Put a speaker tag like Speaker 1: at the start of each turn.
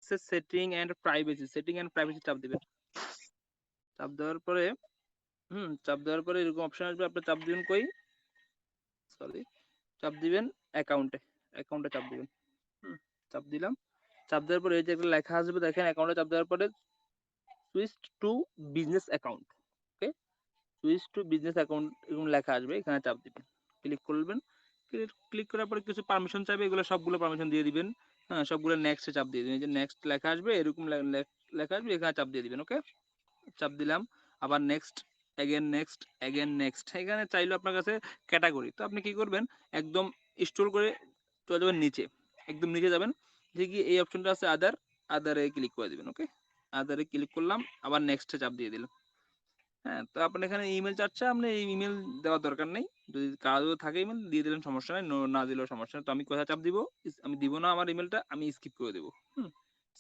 Speaker 1: Access setting and privacy চাপ দিবেন। চাপ দেওয়ার পরে চাপ দেওয়ার পরে এরকম অপশন আসবে, আপনি চাপ দিবেন কই, সরি, চাপ দিবেন অ্যাকাউন্টে চাপ দিবেন। চাপ দিলাম। চাপ দেওয়ার পরে এই যে একটা লেখা আসবে দেখেন, অ্যাকাউন্টে চাপ দেওয়ার পরে switch to business account, okay, switch to business account এরকম লেখা আসবে, এখানে চাপ দিবেন, ক্লিক করবেন। ক্লিক করার পরে কিছু পারমিশন চাইবে, এগুলো সবগুলো পারমিশন দিয়ে দিবেন। হ্যাঁ, সবগুলো নেক্সটে চাপ দিয়ে দিবেন, এই যে নেক্সট লেখা আসবে, এরকম লেখা আসবে, এখানে চাপ দিয়ে দিবেন, ওকে। চাপ দিলাম, আবার নেক্সট, অ্যাগেন নেক্সট। এখানে চাইলে আপনার কাছে ক্যাটাগরি, তো আপনি কি করবেন, একদম স্ক্রল করে চলে যাবেন নিচে, একদম নিচে যাবেন, দেখি এই অপশনটা আছে আদারে ক্লিক করে দিবেন, ওকে। আদারে ক্লিক করলাম, আবার নেক্সটে চাপ দিয়ে দিলাম। হ্যাঁ, তো আপনি এখানে ইমেল চাচ্ছে, আপনি এই ইমেল দেওয়ার দরকার নেই, যদি কারো থাকে ইমেল দিয়ে দিলেন, সমস্যা নেই, না দিলেও সমস্যা নেই। তো আমি কোথায় চাপ দিব, আমি দিব না, আমার ইমেলটা আমি স্কিপ করে দেবো।